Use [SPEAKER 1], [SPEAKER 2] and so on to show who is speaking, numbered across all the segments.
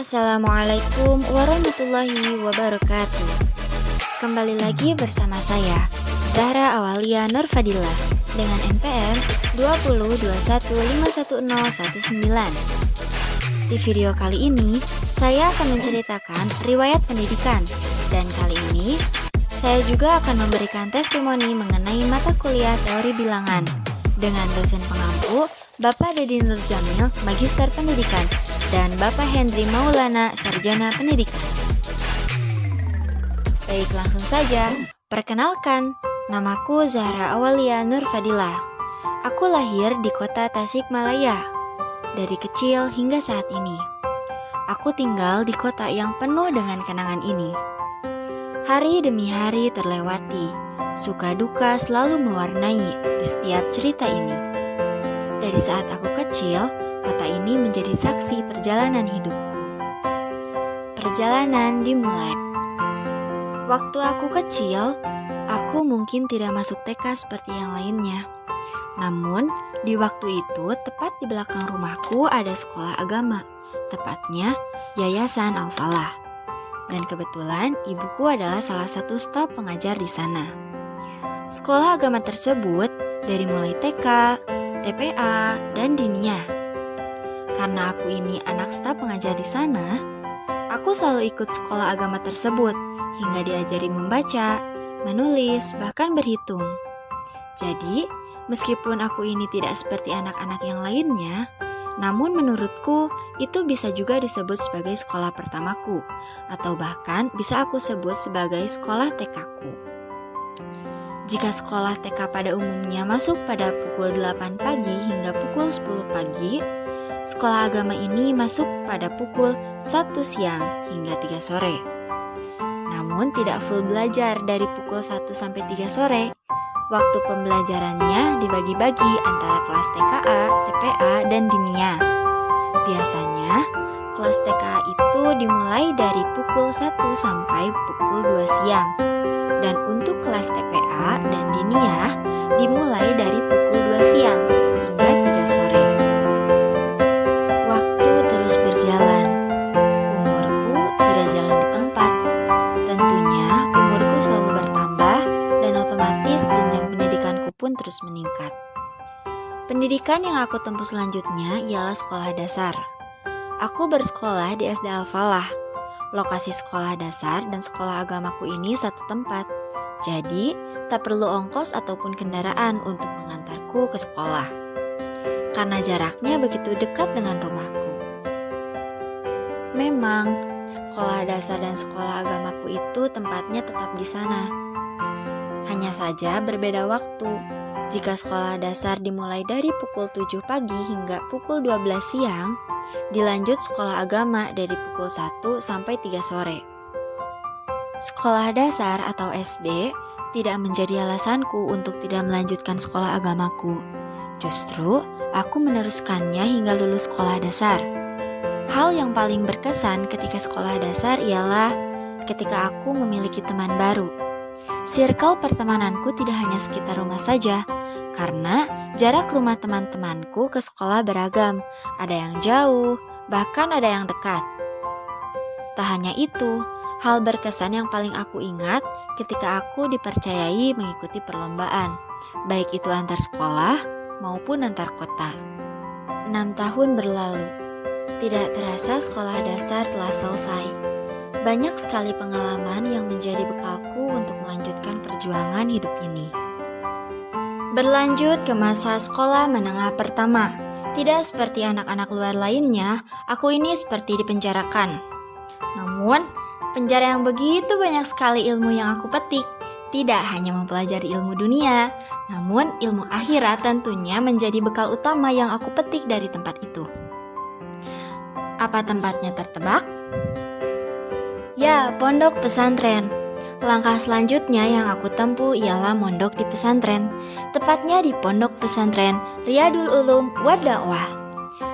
[SPEAKER 1] Assalamualaikum warahmatullahi wabarakatuh. Kembali lagi bersama saya, Zahra Awalia Nur Fadilah, dengan NPM 2021510119. Di video kali ini, saya akan menceritakan riwayat pendidikan, dan kali ini saya juga akan memberikan testimoni mengenai mata kuliah teori bilangan dengan dosen pengampu Bapak Dedi Nur Jamil, Magister Pendidikan, dan Bapak Hendri Maulana, Sarjana Pendidikan. Baik, langsung saja. Perkenalkan, namaku Zahra Awalia Nur Fadilah. Aku lahir di kota Tasikmalaya. Dari kecil hingga saat ini, aku tinggal di kota yang penuh dengan kenangan ini. Hari demi hari terlewati, suka duka selalu mewarnai di setiap cerita ini. Dari saat aku kecil, kota ini menjadi saksi perjalanan hidupku. Perjalanan dimulai. Waktu aku kecil, aku mungkin tidak masuk TK seperti yang lainnya. Namun, di waktu itu, tepat di belakang rumahku ada sekolah agama, tepatnya Yayasan Al-Falah. Dan kebetulan, ibuku adalah salah satu staf pengajar di sana. Sekolah agama tersebut dari mulai TK, TPA, dan Diniyah. Karena aku ini anak staf pengajar di sana, aku selalu ikut sekolah agama tersebut hingga diajari membaca, menulis, bahkan berhitung. Jadi, meskipun aku ini tidak seperti anak-anak yang lainnya, namun menurutku itu bisa juga disebut sebagai sekolah pertamaku, atau bahkan bisa aku sebut sebagai sekolah TK-ku. Jika sekolah TK pada umumnya masuk pada pukul 8 pagi hingga pukul 10 pagi, sekolah agama ini masuk pada pukul 1 siang hingga 3 sore. Namun tidak full belajar dari pukul 1 sampai 3 sore. Waktu pembelajarannya dibagi-bagi antara kelas TKA, TPA, dan Diniyah. Biasanya, kelas TKA itu dimulai dari pukul 1 sampai pukul 2 siang. Dan untuk kelas TPA dan Diniyah dimulai dari pukul 2 siang hingga 3 sore. Waktu terus berjalan. Umurku tidak jalan di tempat. Tentunya umurku selalu bertambah dan otomatis jenjang pendidikanku pun terus meningkat. Pendidikan yang aku tempuh selanjutnya ialah sekolah dasar. Aku bersekolah di SD Al-Falah. Lokasi sekolah dasar dan sekolah agamaku ini satu tempat. Jadi, tak perlu ongkos ataupun kendaraan untuk mengantarku ke sekolah. Karena jaraknya begitu dekat dengan rumahku. Memang, sekolah dasar dan sekolah agamaku itu tempatnya tetap di sana. Hanya saja berbeda waktu. Jika sekolah dasar dimulai dari pukul 7 pagi hingga pukul 12 siang, dilanjut sekolah agama dari pukul 1 sampai 3 sore. Sekolah dasar atau SD tidak menjadi alasanku untuk tidak melanjutkan sekolah agamaku. Justru, aku meneruskannya hingga lulus sekolah dasar. Hal yang paling berkesan ketika sekolah dasar ialah ketika aku memiliki teman baru. Circle pertemananku tidak hanya sekitar rumah saja, karena jarak rumah teman-temanku ke sekolah beragam. Ada yang jauh, bahkan ada yang dekat. Tak hanya itu, hal berkesan yang paling aku ingat ketika aku dipercayai mengikuti perlombaan, baik itu antar sekolah maupun antar kota. 6 tahun berlalu, tidak terasa sekolah dasar telah selesai. Banyak sekali pengalaman yang menjadi bekalku untuk melanjutkan perjuangan hidup ini. Berlanjut ke masa sekolah menengah pertama. Tidak seperti anak-anak luar lainnya, aku ini seperti dipenjarakan. Namun, penjara yang begitu banyak sekali ilmu yang aku petik. Tidak hanya mempelajari ilmu dunia, namun ilmu akhirat tentunya menjadi bekal utama yang aku petik dari tempat itu. Apa tempatnya tertebak? Ya, pondok pesantren. Langkah selanjutnya yang aku tempuh ialah mondok di pesantren, tepatnya di pondok pesantren Riyadul Ulum Wad Da'wah.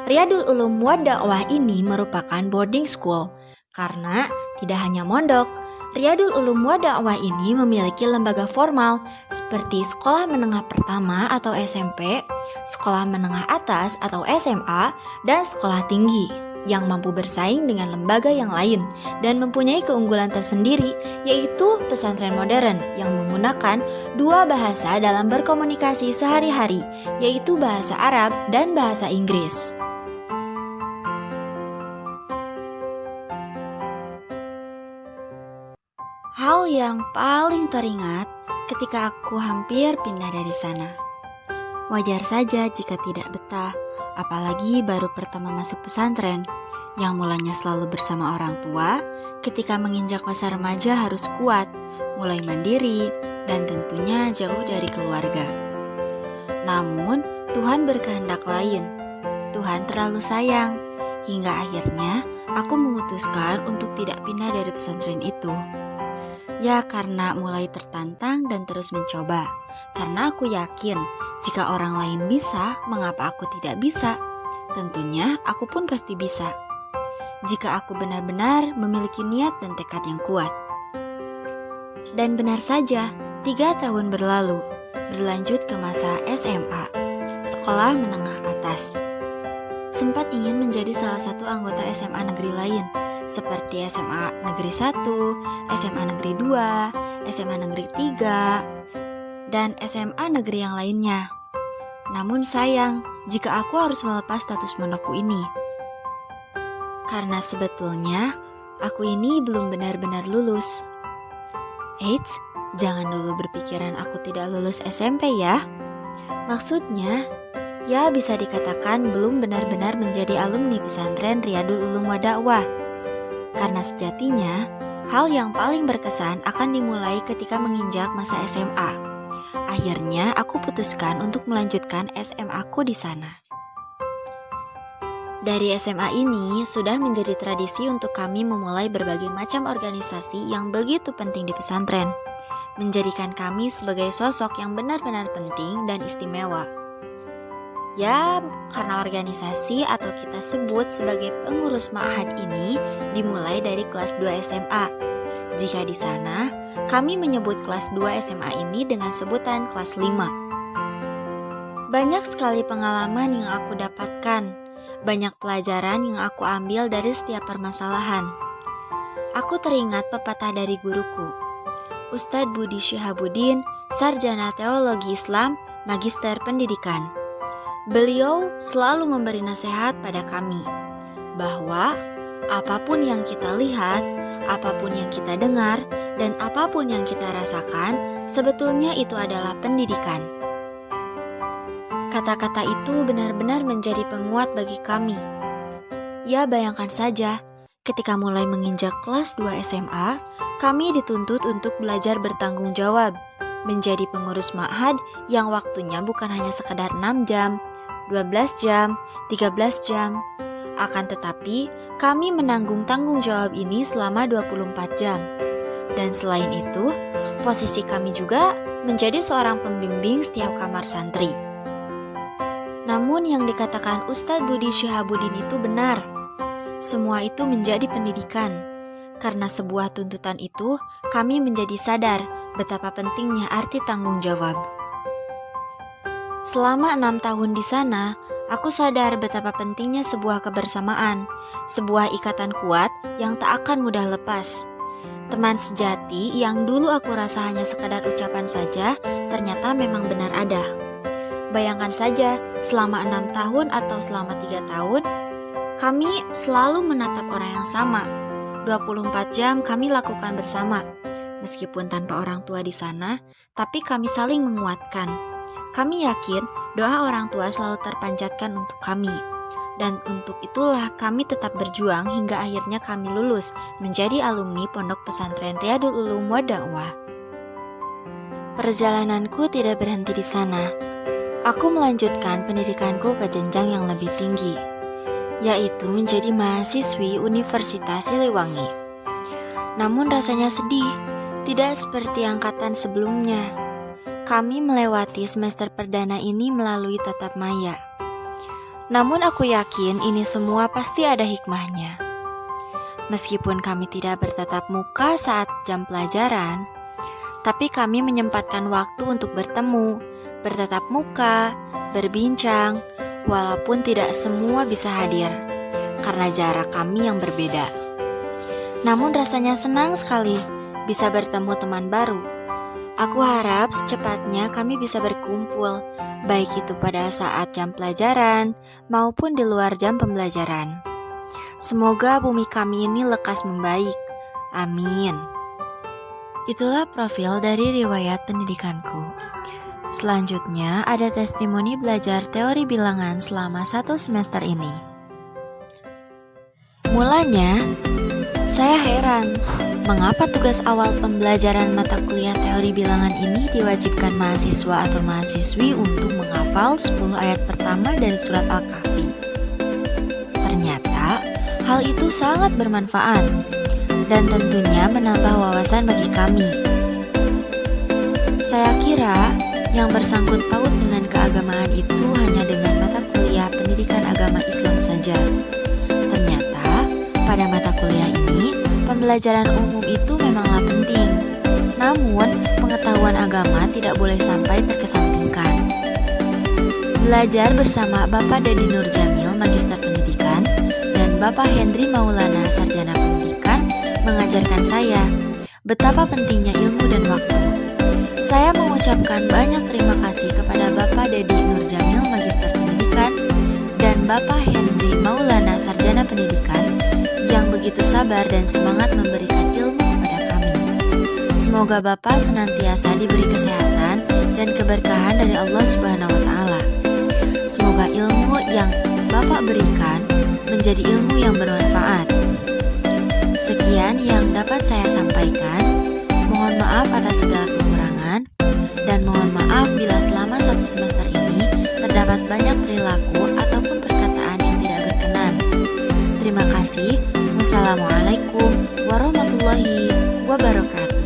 [SPEAKER 1] Riyadul Ulum Wad Da'wah ini merupakan boarding school, karena tidak hanya mondok, Riyadul Ulum Wad Da'wah ini memiliki lembaga formal seperti sekolah menengah pertama atau SMP, sekolah menengah atas atau SMA, dan sekolah tinggi. yang mampu bersaing dengan lembaga yang lain dan mempunyai keunggulan tersendiri, yaitu pesantren modern yang menggunakan dua bahasa dalam berkomunikasi sehari-hari, yaitu bahasa Arab dan bahasa Inggris. Hal yang paling teringat ketika aku hampir pindah dari sana. Wajar saja jika tidak betah, apalagi baru pertama masuk pesantren, yang mulanya selalu bersama orang tua. Ketika menginjak masa remaja harus kuat, mulai mandiri, dan tentunya jauh dari keluarga. Namun, Tuhan berkehendak lain. Tuhan terlalu sayang, hingga akhirnya aku memutuskan untuk tidak pindah dari pesantren itu. Ya, karena mulai tertantang dan terus mencoba. Karena aku yakin, jika orang lain bisa, mengapa aku tidak bisa? Tentunya aku pun pasti bisa. Jika aku benar-benar memiliki niat dan tekad yang kuat. Dan benar saja, 3 tahun berlalu, berlanjut ke masa SMA, sekolah menengah atas. Sempat ingin menjadi salah satu anggota SMA negeri lain, seperti SMA Negeri 1, SMA Negeri 2, SMA Negeri 3, dan SMA negeri yang lainnya. Namun sayang, jika aku harus melepas status mondokku ini. Karena sebetulnya, aku ini belum benar-benar lulus. Eits, jangan dulu berpikiran aku tidak lulus SMP ya. Maksudnya, ya bisa dikatakan belum benar-benar menjadi alumni pesantren Riyadul Ulum wa Dakwah. Karena sejatinya, hal yang paling berkesan akan dimulai ketika menginjak masa SMA. Akhirnya, aku putuskan untuk melanjutkan SMA aku di sana. Dari SMA ini, sudah menjadi tradisi untuk kami memulai berbagai macam organisasi yang begitu penting di pesantren, menjadikan kami sebagai sosok yang benar-benar penting dan istimewa. Ya, karena organisasi atau kita sebut sebagai pengurus ma'had ini dimulai dari kelas 2 SMA. Jika di sana, kami menyebut kelas 2 SMA ini dengan sebutan kelas 5. Banyak sekali pengalaman yang aku dapatkan, banyak pelajaran yang aku ambil dari setiap permasalahan. Aku teringat pepatah dari guruku, Ustadz Budi Syihabuddin, Sarjana Teologi Islam, Magister Pendidikan. Beliau selalu memberi nasihat pada kami bahwa apapun yang kita lihat, apapun yang kita dengar, dan apapun yang kita rasakan, sebetulnya itu adalah pendidikan. Kata-kata itu benar-benar menjadi penguat bagi kami. Ya, bayangkan saja, ketika mulai menginjak kelas 2 SMA, kami dituntut untuk belajar bertanggung jawab, menjadi pengurus ma'had yang waktunya bukan hanya sekedar 6 jam, 12 jam, 13 jam. Akan tetapi, kami menanggung tanggung jawab ini selama 24 jam. Dan selain itu, posisi kami juga menjadi seorang pembimbing setiap kamar santri. Namun yang dikatakan Ustadz Budi Syihabuddin itu benar. Semua itu menjadi pendidikan. Karena sebuah tuntutan itu, kami menjadi sadar betapa pentingnya arti tanggung jawab. Selama 6 tahun di sana, aku sadar betapa pentingnya sebuah kebersamaan, sebuah ikatan kuat yang tak akan mudah lepas. Teman sejati yang dulu aku rasa hanya sekadar ucapan saja, ternyata memang benar ada. Bayangkan saja, selama 6 tahun atau selama 3 tahun, kami selalu menatap orang yang sama. 24 jam kami lakukan bersama. Meskipun tanpa orang tua di sana, tapi kami saling menguatkan. Kami yakin doa orang tua selalu terpanjatkan untuk kami. Dan untuk itulah kami tetap berjuang hingga akhirnya kami lulus menjadi alumni Pondok Pesantren Riyadul Ulum wa Dakwah. Perjalananku tidak berhenti di sana. Aku melanjutkan pendidikanku ke jenjang yang lebih tinggi, yaitu menjadi mahasiswi Universitas Siliwangi. Namun rasanya sedih, tidak seperti angkatan sebelumnya. Kami melewati semester perdana ini melalui tatap maya. Namun aku yakin ini semua pasti ada hikmahnya. Meskipun kami tidak bertatap muka saat jam pelajaran, tapi kami menyempatkan waktu untuk bertemu, bertatap muka, berbincang, walaupun tidak semua bisa hadir. karena jarak kami yang berbeda. Namun rasanya senang sekali bisa bertemu teman baru. Aku harap secepatnya kami bisa berkumpul, baik itu pada saat jam pelajaran maupun di luar jam pembelajaran. Semoga bumi kami ini lekas membaik. Amin. Itulah profil dari riwayat pendidikanku. Selanjutnya ada testimoni belajar teori bilangan selama 1 semester ini. Mulanya, saya heran mengapa tugas awal pembelajaran mata kuliah teori bilangan ini diwajibkan mahasiswa atau mahasiswi untuk menghafal 10 ayat pertama dari surat Al-Kahfi. Ternyata, hal itu sangat bermanfaat dan tentunya menambah wawasan bagi kami. Saya kira yang bersangkut paut dengan keagamaan itu hanya dengan mata kuliah pendidikan agama Islam saja. Ternyata, pada mata kuliah ini, pembelajaran umum itu memanglah penting. Namun, pengetahuan agama tidak boleh sampai terkesampingkan. Belajar bersama Bapak Dedi Nurjamil, Magister Pendidikan, dan Bapak Hendri Maulana, Sarjana Pendidikan, mengajarkan saya betapa pentingnya ilmu dan waktu. Saya mengucapkan banyak terima kasih kepada Bapak Dedi Nurjamil, Magister Pendidikan, dan Bapak Hendri Maulana, Sarjana Pendidikan, yang begitu sabar dan semangat memberikan ilmu kepada kami. Semoga Bapak senantiasa diberi kesehatan dan keberkahan dari Allah Subhanahu wa Ta'ala. Semoga ilmu yang Bapak berikan menjadi ilmu yang bermanfaat. Sekian yang dapat saya sampaikan. Mohon maaf atas segala kekurangan, dan mohon maaf bila selama 1 semester ini terdapat banyak perilaku ataupun perkataan yang tidak berkenan. Terima kasih. Wassalamualaikum warahmatullahi wabarakatuh.